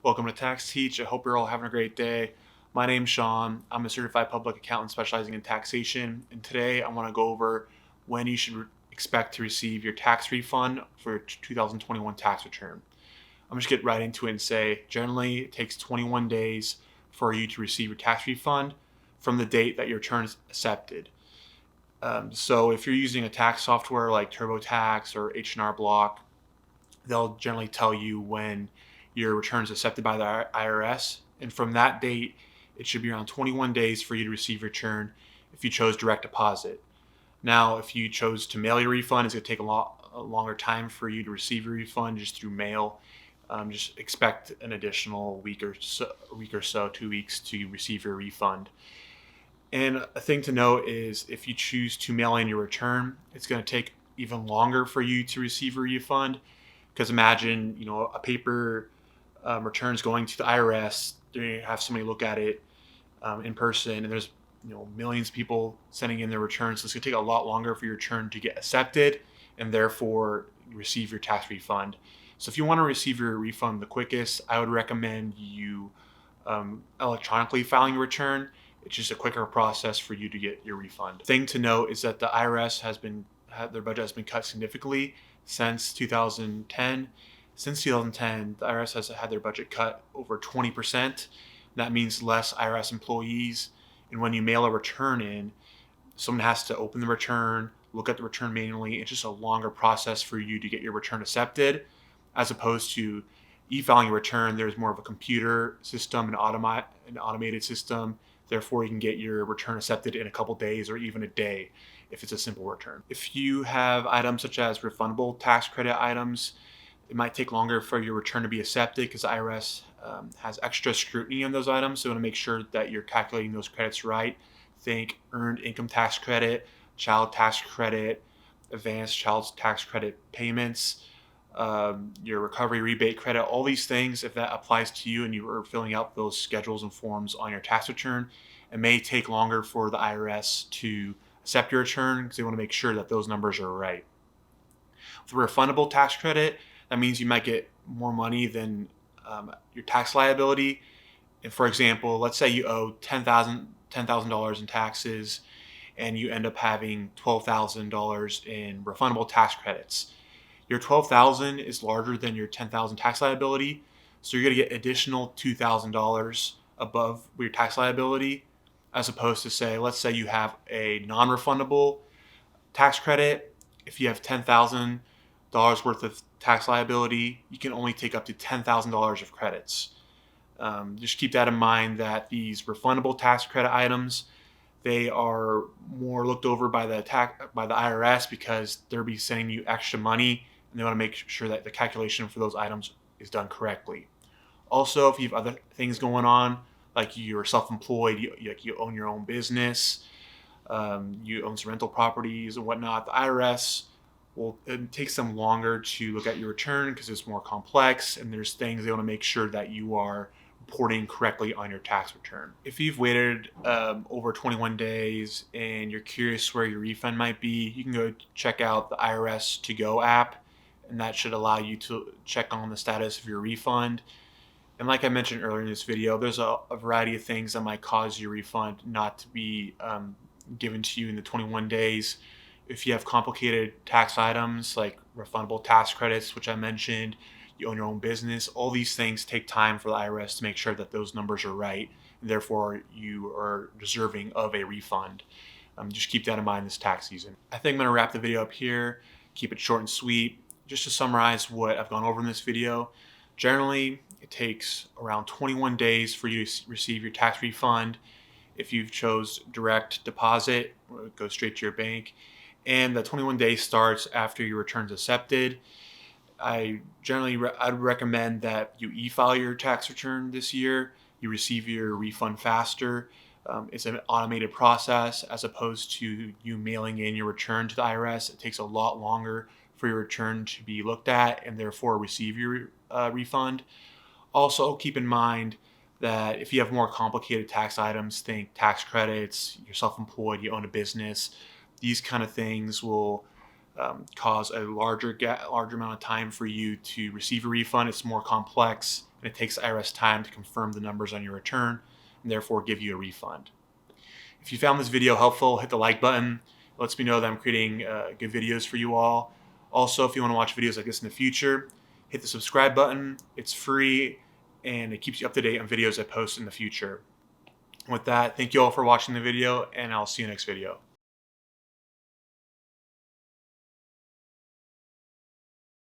Welcome to Tax Teach. I hope you're all having a great day. My name's Sean. I'm a certified public accountant specializing in taxation, and today I want to go over when you should expect to receive your tax refund for your 2021 tax return. I'm just get right into it and say generally it takes 21 days for you to receive your tax refund from the date that your return is accepted. So if you're using a tax software like TurboTax or H&R Block, they'll generally tell you when your return is accepted by the IRS. And from that date, it should be around 21 days for you to receive your return if you chose direct deposit. Now, if you chose to mail your refund, it's going to take a longer time for you to receive your refund just through mail. Just expect an additional week or so, 2 weeks to receive your refund. And a thing to note is if you choose to mail in your return, it's going to take even longer for you to receive your refund. Because imagine, a paper returns going to the IRS. They're going to have somebody look at it in person, and there's millions of people sending in their returns. So it's going to take a lot longer for your return to get accepted, and therefore you receive your tax refund. So if you want to receive your refund the quickest, I would recommend you electronically filing your return. It's just a quicker process for you to get your refund. Thing to note is that the IRS their budget has been cut significantly since 2010. Since 2010, the IRS has had their budget cut over 20%. That means less IRS employees. And when you mail a return in, someone has to open the return, look at the return manually. It's just a longer process for you to get your return accepted, as opposed to e-filing your return. There's more of a computer system, an automated system. Therefore, you can get your return accepted in a couple days or even a day if it's a simple return. If you have items such as refundable tax credit items, it might take longer for your return to be accepted because the IRS has extra scrutiny on those items. So you want to make sure that you're calculating those credits right. Think earned income tax credit, child tax credit, advanced child tax credit payments, your recovery rebate credit, all these things. If that applies to you and you are filling out those schedules and forms on your tax return, it may take longer for the IRS to accept your return because they want to make sure that those numbers are right. For refundable tax credit, that means you might get more money than your tax liability. And for example, let's say you owe $10,000 in taxes and you end up having $12,000 in refundable tax credits. Your $12,000 is larger than your $10,000 tax liability, so you're going to get additional $2,000 above your tax liability, as opposed to let's say you have a non-refundable tax credit. If you have $10,000 worth of tax liability, you can only take up to $10,000 of credits. Just keep that in mind that these refundable tax credit items, they are more looked over by the IRS because they'll be sending you extra money, and they want to make sure that the calculation for those items is done correctly. Also, if you have other things going on, like you're self-employed, you own your own business, you own some rental properties and whatnot, the IRS it takes them longer to look at your return because it's more complex, and there's things they want to make sure that you are reporting correctly on your tax return. If you've waited over 21 days and you're curious where your refund might be, you can go check out the IRS To Go app, and that should allow you to check on the status of your refund. And like I mentioned earlier in this video, there's a variety of things that might cause your refund not to be given to you in the 21 days. If you have complicated tax items like refundable tax credits, which I mentioned, you own your own business, all these things take time for the IRS to make sure that those numbers are right, and therefore you are deserving of a refund. Just keep that in mind this tax season. I think I'm going to wrap the video up here, keep it short and sweet. Just to summarize what I've gone over in this video, generally it takes around 21 days for you to receive your tax refund. If you've chose direct deposit, it goes straight to your bank. And the 21 days starts after your return's accepted. I'd recommend that you e-file your tax return this year. You receive your refund faster. It's an automated process as opposed to you mailing in your return to the IRS. It takes a lot longer for your return to be looked at and therefore receive your refund. Also, keep in mind that if you have more complicated tax items, think tax credits, you're self-employed, you own a business, these kind of things will cause a larger amount of time for you to receive a refund. It's more complex, and it takes the IRS time to confirm the numbers on your return and therefore give you a refund. If you found this video helpful, hit the like button. It lets me know that I'm creating good videos for you all. Also, if you want to watch videos like this in the future, hit the subscribe button. It's free and it keeps you up to date on videos I post in the future. With that, thank you all for watching the video, and I'll see you next video.